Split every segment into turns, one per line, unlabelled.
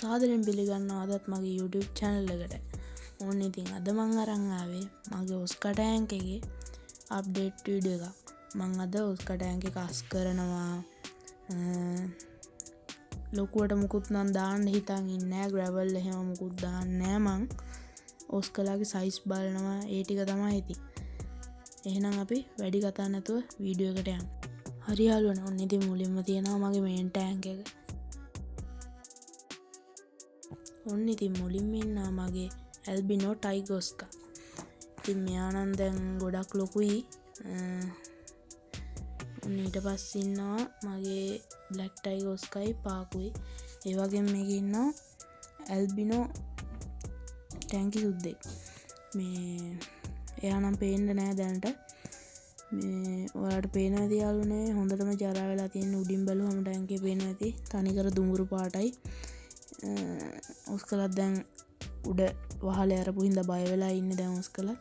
සාදරයෙන් පිළිගන්නවා අදත් මගේ YouTube channel එකට. ඕන්න ඉතින් අද මං අරන් ආවේ මගේ ඔස්කා ටැංක් එකේ අප්ඩේට් වීඩියෝ එකක්. මං අද ඔස්කා ටැංක් එක අස් කරනවා. ලොකුවට මුකුත් නම් දාන්න හිතන් ඉන්නේ නැහැ. ග්‍රැවල් එහෙම මුකුත් දාන්නේ නැහැ මං. ඔස්කලාගේ සයිස් බලනවා. ඒ ටික තමයි ඉතින්. එහෙනම් අපි වැඩි කතා නැතුව වීඩියෝ එකට යමු. හරි යාළුවනේ, ඔන්න ඉතින් මුලින්ම තියෙනවා මගේ මේන් ටැංක් එක. ඔන්න ඉතින් මුලින්ම ඉන්නවා මගේ ඇල්බිනෝ ටයිගෝස්කා. ඉතින් මෙයා නම් දැන් ගොඩක් ලොකුයි. ඊට පස්සේ ඉන්නවා මගේ බ්ලැක් ටයිගෝස්කායි පාකුයි. ඒ වගේම මේකේ ඉන්නවා ඇල්බිනෝ ටැංකි සුද්දෙක්. මේ එයා නම් පේන්නේ නැහැ දැනට. මේ ඔයාලට පේනවා ඇති යාළුවනේ, හොඳටම ජරා වෙලා තියෙන. උඩින් බැලුවම ටැංකිය පේනවා ඇති. තනිකර දුඹුරු පාටයි. ඔස්කලත් දැන් උඩ වහලේ අරපු හින්දා බය වෙලා ඉන්නේ දැන් ඔස්කලත්.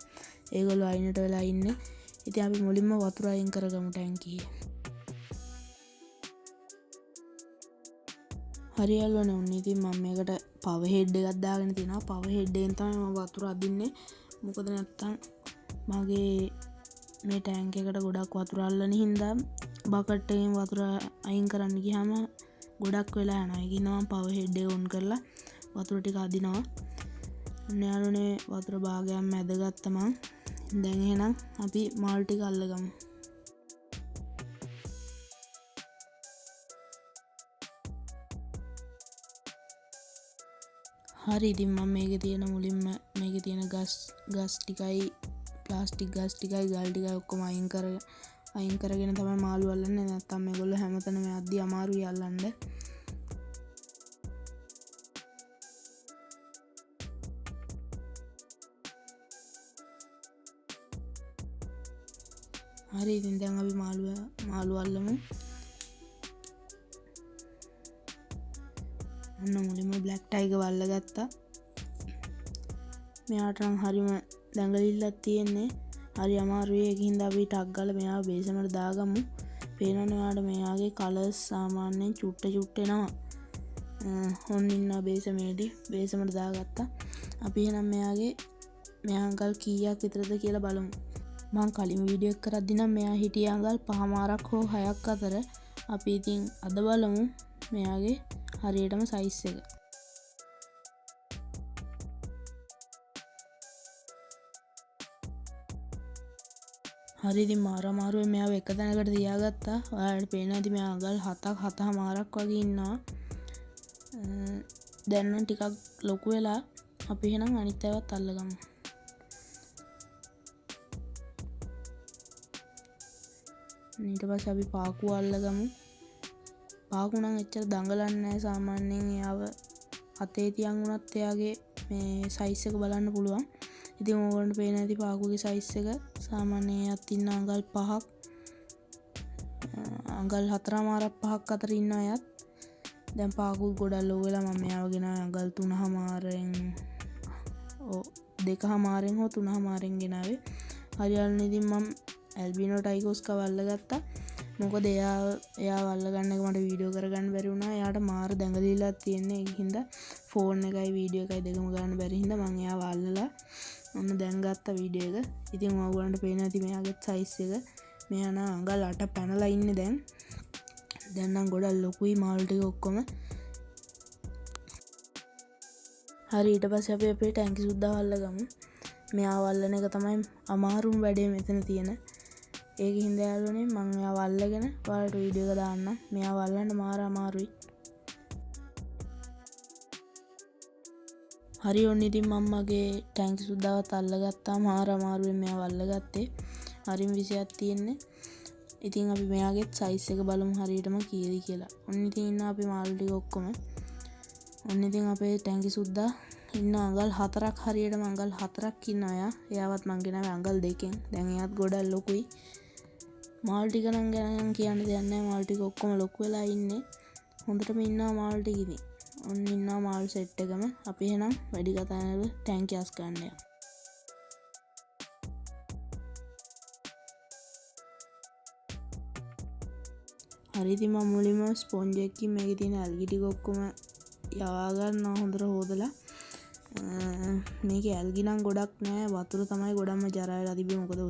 ඒගොල්ලෝ අයිනට වෙලා ඉන්නේ. ඉතින් අපි මුලින්ම වතුර අයින් කරගමු ටැංකියේ. හරි යාළුවනේ, ඔන්න ඉතින් මම මේකට පවර් හෙඩ් එකක් දාගෙන තිනවා. පවර් හෙඩ් එකෙන් තමයි මම වතුර අදින්නේ. මොකද නැත්තම් මගේ මේ ටැංක් එකට ගොඩක් වතුර අල්ලන හින්දා බකට් එකෙන් වතුර අයින් කරන්න ගියාම ගොඩක් වෙලා යනවා. ඒකින් මම පවර් හෙඩ් එක ඔන් කරලා වතුර ටික අදිනවා. යාළුවනේ වතුර භාගයක් මැදගත්තා මං. දැන් එහෙනම් අපි මාල් ටික අල්ලගමු. හරි, ඉතින් මම මේකේ තියෙන මුලින්ම මේකේ තියෙන ගස් ටිකයි ප්ලාස්ටික් ගස් ටිකයි ගල් ටිකයි ඔක්කොම අයින් කරගෙන තමයි මාළු අල්ලන්නේ. නැත්තම් මේගොල්ලෝ හැමතැනම යද්දි අමාරුයි අල්ලන්න. හරි, ඉතින් දැන් අපි මාළු අල්ලමු. ඔන්න මුලින්ම බ්ලැක් ටයිගර් වල්ලගත්තා. මෙයාට නම් හරිම දඟලිල්ලක් තියෙන්නේ. හරි අමාරුයි. ඒකින්ද අපි ටක් ගාලා මෙයාව බේසමට දාගමු. පේනවනේ ඔයාලට මෙයාගේ කලර්ස් සාමාන්‍යයෙන් චුට්ට එනවා. ඔන්න ඉන්නවා බේසමේදී. බේසමට දාගත්තා. අපි එහෙනම් මෙයා අඟල් කීයක් විතරද කියලා බලමු. මම කලින් වීඩියෝ එක කරද්දී නම් මෙයා හිටියේ අඟල් 5මාරක් හෝ 6ක් අතර. අපි ඉතින් අද බලමු මෙයාගේ හරියටම සයිස් එක. හරි, ඉතින් මාරුවෙන් මෙයාව එක තැනකට තියාගත්තා. ඔයාලට පේනවා ඇති මෙයා අඟල් 7ක් 7මාරක් වගේ ඉන්නවා. දැන් නම් ටිකක් ලොකු වෙලා. අපි එහෙනම් අනිත් ඒවාත් අල්ලගමු. ඊට පස්සේ අපි පාකුව අල්ලගමු. පාකු නම් එච්චර දඟලන්නේ නැහැ සාමාන්‍යයෙන්. එයාව අතේ තියන් උනත් එයාගේ මේ සයිස් එක බලන්න පුළුවන්. ඉතින් ඕගොල්ලන්ට පේන ඇති පාකුගේ සයිස් එක. සාමාන්‍යයෙන් එයාත් ඉන්න අඟල් 5ක් අඟල් 4මාරක් 5ක් අතර ඉන්න අයත්. දැන් පාකු ගොඩක් ලොකු වෙලා මම මෙයාව ගෙනාවේ අඟල් 3මාරෙන් 2මාරෙන් හෝ 3මාරෙන් ගෙනාවේ. හරියල්නේ. ඉතින් මම ඇල්බිනෝ ටයිගෝස්කා වල්ලගත්තා. මොකද එයා වල්ලගන්න එක මට වීඩියෝ කරගන්න බැරි වුණා. එයාට මාර දැඟලිල්ලක් තියෙන්නේ. ඒ හින්දා ෆෝන් එකයි වීඩියෝ එකයි දෙකම ගන්න බැරි හින්දා මම එයාව අල්ලලා ඔන්න දැන් ගත්තා වීඩියෝ එක. ඉතින් ඔයගොල්ලන්ට පේනවා ඇති මෙයාගේ සයිස් එක. මෙයා නම් අඟල් 8 පැනලා ඉන්නේ දැන්. දැන් නම් ගොඩක් ලොකුයි මාළු ටික ඔක්කොම. හරි, ඊට පස්සේ අපි අපේ ටැංකි සුද්දා වල්ලගමු. මෙයා වල්ලන එක තමයි අමාරුම වැඩේ මෙතන තියෙන. ඒක හින්දා යාළුවනේ මම එයාව අල්ලගෙන ඔයාලට වීඩියෝ එක දාන්නම්. මෙයා වල්ලන්න මාර අමාරුයි. හරි, ඔන්න ඉතින් මම මගේ ටැංකි සුද්දාවත් අල්ලගත්තා. මාර අමාරුවෙන් මෙයා වල්ලගත්තේ. හරිම විශයක් තියෙන්නේ. ඉතින් අපි මෙයාගේ සයිස් එක බලමු හරියටම කීයද කියලා. ඔන්න ඉතින් ඉන්නවා අපි මාළු ටික ඔක්කොම. ඔන්න ඉතින් අපේ ටැංකි සුද්දා ඉන්න අඟල් 4ක් හරියටම අඟල් 4ක් ඉන්න අය. එයාවත් මං ගෙනාවේ අඟල් 2කින්. දැන් එයාත් ගොඩක් ලොකුයි. මාළු ටික නම් ගැන කියන්න දෙයක් නැහැ. මාළු ටික ඔක්කොම ලොකු වෙලා ඉන්නේ. හොඳටම ඉන්නවා මාළු ටික ඉතින්. ඔන්න ඉන්නවා මාළු සෙට් එකම. අපි එහෙනම් වැඩි කතා නැතුව ටැංකිය අස් ගන්න යමු. හරි, ඉතින් මම මුලින්ම ස්පොන්ජ් එකකින් මේකේ තියෙන ඇල්ගි ටික ඔක්කොම යවා ගන්නවා හොඳට හොදලා. මේක ඇල්ගි නම් ගොඩක් නෑ, වතුර තමයි ගොඩක්ම ජරා වෙලා තිබ්බේ. මොකද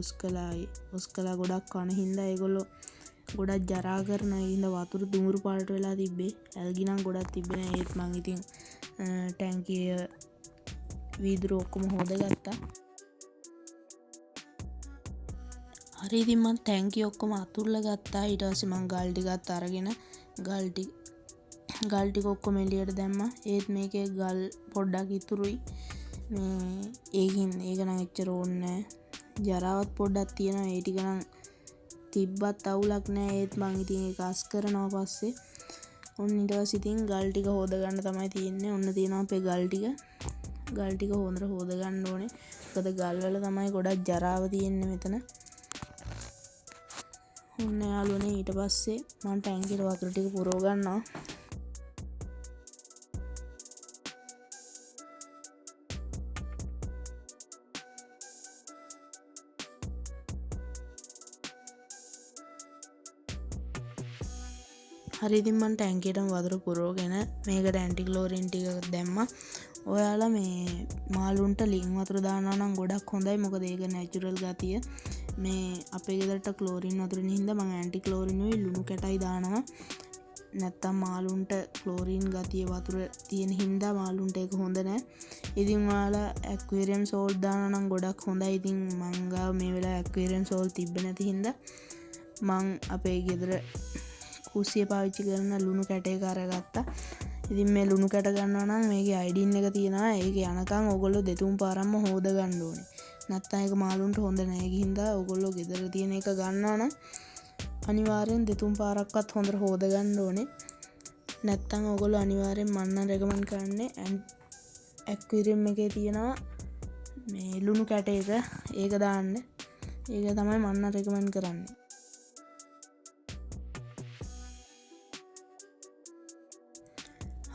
උස්කලා ගොඩක් කන හින්දා ඒගොල්ලෝ ගොඩක් ජරා කරනවා. ඒ හින්දා වතුර දුමුරු පාට වෙලා තිබ්බේ. ඇල්ගි නම් ගොඩක් තිබ්බේ නෑ. ඒත් මං ඉතින් ටැංකිය වීදුරු ඔක්කොම හොදගත්තා. හරි ඉතින් මං ටැංකිය ඔක්කොම අතුල්ලා ගත්තා. ඊට පස්සේ මං ගල් ටිකත් අරගෙන ගල් ටික ඔක්කොම එළියට දැම්මා. ඒත් මේකේ ගල් පොඩ්ඩක් ඉතුරුයි. මේ ඒක නම් එච්චර ඕනේ නෑ. ජරාවත් පොඩ්ඩක් තියෙනවා. ඒ ටික නම් තිබ්බත් අවුලක් නෑ. ඒත් මං ඉතින් ඒක අස් කරනවා පස්සේ. ඔන්න ඊට පස්සේ ඉතින් ගල් ටික හොද ගන්න තමයි තියෙන්නේ. ඔන්න තියෙනවා අපේ ගල් ටික හොඳට හොද ගන්න ඕනේ. මොකද ගල් වල තමයි ගොඩක් ජරාව තියෙන්නේ මෙතන. ඔන්න යාළුවනේ ඊට පස්සේ මම ටැංකියට වතුර ටික පුරව ගන්නවා. හරි ඉතින් මම ටැංකියටම වතුර පුරවගෙන මේකට ඇන්ටි ක්ලෝරින් ටික දැම්මා. ඔයාලා මේ මාළුන්ට ලිං වතුර දානවා නම් ගොඩක් හොඳයි. මොකද ඒක නැචරල් ගතිය. මේ අපේ ගෙදරට ක්ලෝරින් වතුරින් හින්දා මම ඇන්ටි ක්ලෝරින් උයි ලුණු කැටයි දානවා. නැත්තම් මාළුන්ට ක්ලෝරින් ගතිය වතුර තියෙන හින්දා මාළුන්ට ඒක හොඳ නෑ. ඉතින් ඔයාලා ඇක්වේරියම් සෝල්ට් දානවා නම් ගොඩක් හොඳයි. ඉතින් මං ගාව මේ වෙලාවේ ඇක්වේරියම් සෝල්ට් තිබ්බ නැති හින්දා මං අපේ ගෙදර කුස්සිය පාවිච්චි කරන ලුණු කැට එක අරගත්තා. ඉතින් මේ ලුණු කැට ගන්නවා නම් මේකේ අයඩින් එක තියෙනවා. ඒක යනකම් ඔයගොල්ලෝ දෙතුන් පාරක්ම හොද ගන්න ඕනේ. නැත්තම් ඒක මාළුන්ට හොඳ නෑ. ඒ හින්දා ඔයගොල්ලෝ ගෙදර තියෙන එක ගන්නවා නම් අනිවාර්යෙන් දෙතුන් පාරක්වත් හොඳට හොද ගන්න ඕනේ. නැත්තම් ඔයගොල්ලෝ අනිවාර්යෙන් මන්න රෙකමන්ඩ් කරන්නේ ඇක්වේරියම් එකේ තියෙනවා මේ ලුණු කැට එක. ඒක දාන්න. ඒක තමයි මන්න රෙකමන්ඩ් කරන්නේ.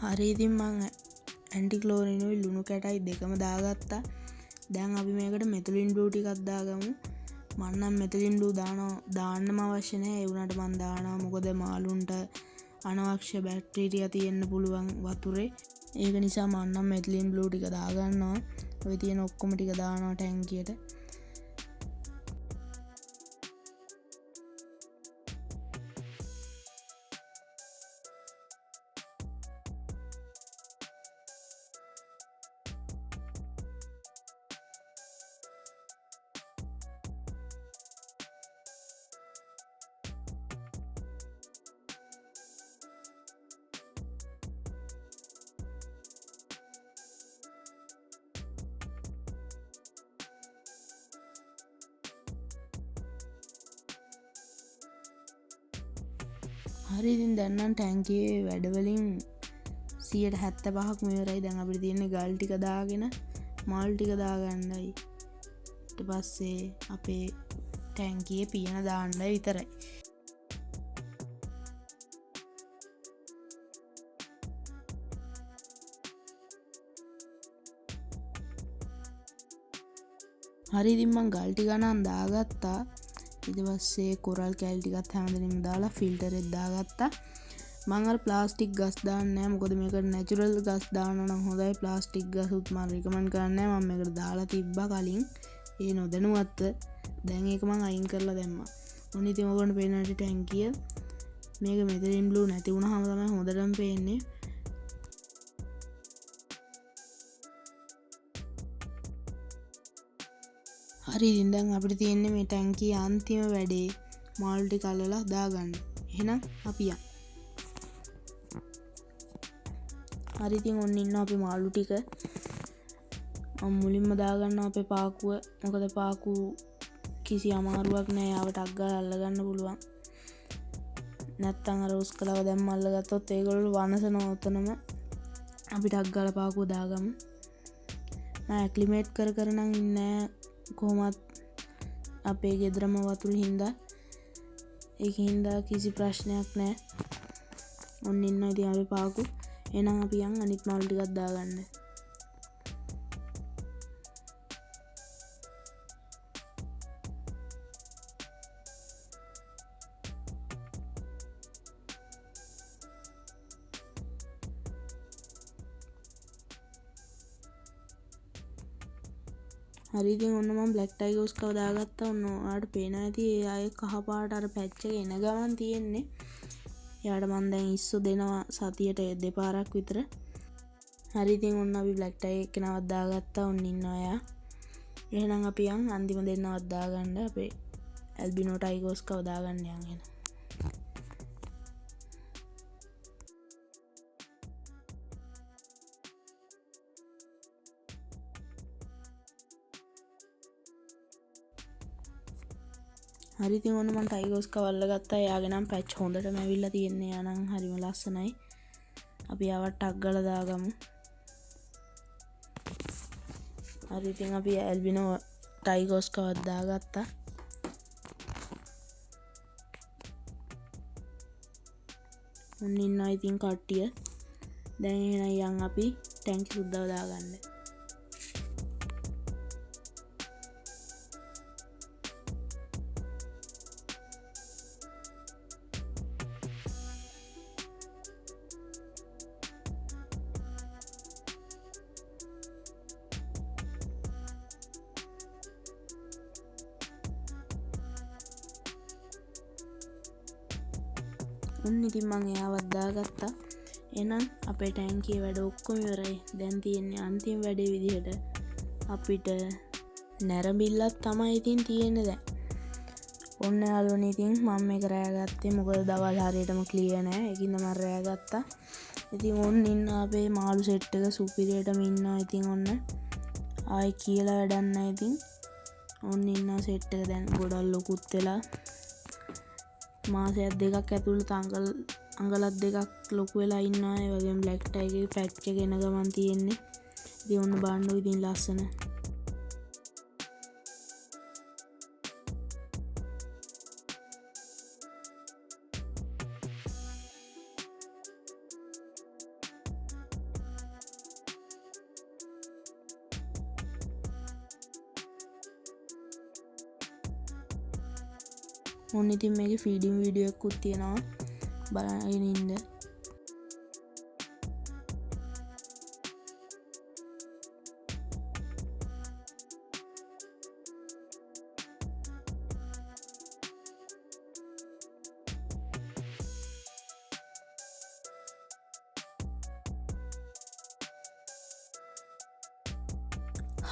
හරි ඉතින් මං ඇන්ටි ක්ලෝරින් උයි ලුණු කැටයි දෙකම දාගත්තා. දැන් අපි මේකට මෙතිලින් බ්ලූ ටිකක් දාගමු. මම නම් මෙතිලින් බ්ලූ දාන්නම අවශ්‍ය නැහැ. ඒ වුණාට මම දානවා. මොකද මාළුන්ට අනවශ්‍ය බැක්ටීරියා තියෙන්න පුළුවන් වතුරේ. ඒක නිසා මම නම් මෙතිලින් බ්ලූ ටික දාගන්නවා. ඔය තියෙන ඔක්කොම ටික දානවා ටැංකියට. හරි ඉතින් දැන් නම් ටැංකියේ වැඩවලින් 75%ක් මෙවරයි. දැන් අපිට තියෙන්නේ ගල් ටික දාගෙන මල් ටික දාගන්නයි. ඊට පස්සේ අපේ ටැංකියේ පියන දාන්නයි විතරයි. හරි ඉතින් මං ගල් ටික නම් දාගත්තා. ඊට පස්සේ කොරල් කැල් ටිකත් හැමදෙනෙම දාලා ෆිල්ටර් එක දාගත්තා. මං අර ප්ලාස්ටික් ගස් දාන්නේ නැහැ. මොකද මේකට නැචරල් ගස් දානවා නම් හොඳයි. ප්ලාස්ටික් ගසුත් මම රෙකමන්ඩ් කරන්නේ නැහැ. මම මේකට දාලා තිබ්බා කලින්. ඒ නොදැනුවත්ව. දැන් ඒක මං අයින් කරලා දැම්මා. ඔන්න ඉතින් ඔයගොල්ලන්ට පේන හැටි ටැංකිය මේක මෙතිලින් බ්ලූ නැති වුණාම තමයි හොඳටම පේන්නේ. හරි ඉතින් දැන් අපිට තියෙන්නේ මේ ටැංකියේ අන්තිම වැඩේ මාළු ටික අල්ලලා දාගන්න. එහෙනම් අපි යමු. හරි ඉතින් ඔන්න ඉන්නවා අපි මාළු ටික. මුලින්ම දාගන්නවා අපේ පාකුව. මොකද පාකු කිසි අමාරුවක් නෑ. යාවට අග්ගාලා අල්ලගන්න පුළුවන්. නැත්තම් අර උස්කලව දැම්ම අල්ලගත්තොත් ඒගොල්ලෝ වනසනවා උතනම. අපිට අග්ගාලා පාකුව දාගමු. මම ඇක්ලිමේට් කර නම් ඉන්නේ කොහොමත් අපේ ගෙදරම වතුර හින්දා. ඒක හින්දා කිසි ප්‍රශ්නයක් නෑ. ඔන්න ඉන්නවා ඉතින් අපි පාකු. එහෙනම් අපි යන් අනිත් මාළු ටිකක් දාගන්න. හරි ඉතින් ඔන්න මම බ්ලැක් ටයිගර්ස් කව දාගත්තා. ඔන්න ඔයාලට පේනවා ඇති ඒ අය කහ පාට අර පැච් එක එන ගමන් තියෙන්නේ. එයාට මම දැන් ඉස්සු දෙනවා සතියට දෙපාරක් විතර. හරි ඉතින් ඔන්න අපි බ්ලැක් ටයි එක්කෙනාවත් දාගත්තා. ඔන්න ඉන්නවා එයා. එහෙනම් අපි යන් අන්තිම දෙන්නවත් දාගන්න අපේ ඇල්බිනෝ ටයිගර්ස් කව දාගන්න යන් එහෙනම්. හරි ඉතින් ඔන්න මම ටයිගර්ස් කවල්ල ගත්තා. එයාගේ නම් පැච් හොඳටම ඇවිල්ලා තියෙන්නේ. එයා නම් හරිම ලස්සනයි. අපි ආවත් ටක් ගාලා දාගමු. හරි ඉතින් අපි ඇල්බිනෝ ටයිගර්ස් කවත් දාගත්තා. ඔන්න ඉන්නවා ඉතින් කට්ටිය. දැන් එහෙනම් යන් අපි ටැංකි සුද්දව දාගන්න. ඔන්න ඉතින් මං එයාවත් දාගත්තා. එහෙනම් අපේ ටැංකියේ වැඩ ඔක්කොම ඉවරයි. දැන් තියෙන්නේ අන්තිම වැඩේ විදිහට අපිට නැරඹිල්ලක් තමයි ඉතින් තියෙන්නේ දැන්. ඔන්න යාළුවනේ ඉතින් මම මේක රෑ ගත්තේ මොකද දවල් හරියටම ක්ලියර් නෑ. ඒකින්ද මම රෑ ගත්තා. ඉතින් ඔන්න ඉන්න අපේ මාළු සෙට් එක සුපිරියටම ඉන්නවා. ඉතින් ඔන්න ආයි කියලා වැඩක් නෑ. ඉතින් ඔන්න ඉන්නවා සෙට් එක දැන් ගොඩක් ලොකුත් වෙලා. මාසයක් දෙකක් ඇතුළත අඟලක් දෙකක් ලොකු වෙලා ඉන්නවා. ඒ වගේම බ්ලැක් ටයිගේ පැච් එක එන ගමන් තියෙන්නේ. ඉතින් ඔන්න බලන්න ඉතින් ලස්සන. ඔන්න ඉතින් මේකේ ෆීඩින් වීඩියෝ එකකුත් තියෙනවා. බලන්න ඉන්න.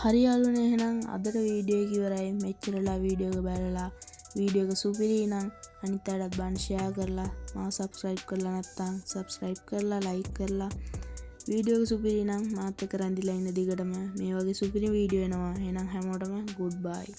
හරි යාළුවනේ එහෙනම් අදට වීඩියෝ එක ඉවරයි. මෙච්චරලා වීඩියෝ එක බලලා වීඩියෝ එක සුපිරි නම් අනිත් අයටත් බලන්න ෂෙයා කරලා මාව සබ්ස්ක්‍රයිබ් කරලා නැත්නම් සබ්ස්ක්‍රයිබ් කරලා ලයික් කරලා වීඩියෝ එක සුපිරි නම් මාත් එක්ක රැඳිලා ඉන්න දිගටම මේ වගේ සුපිරි වීඩියෝ එනවා. එහෙනම් හැමෝටම ගුඩ් බයි.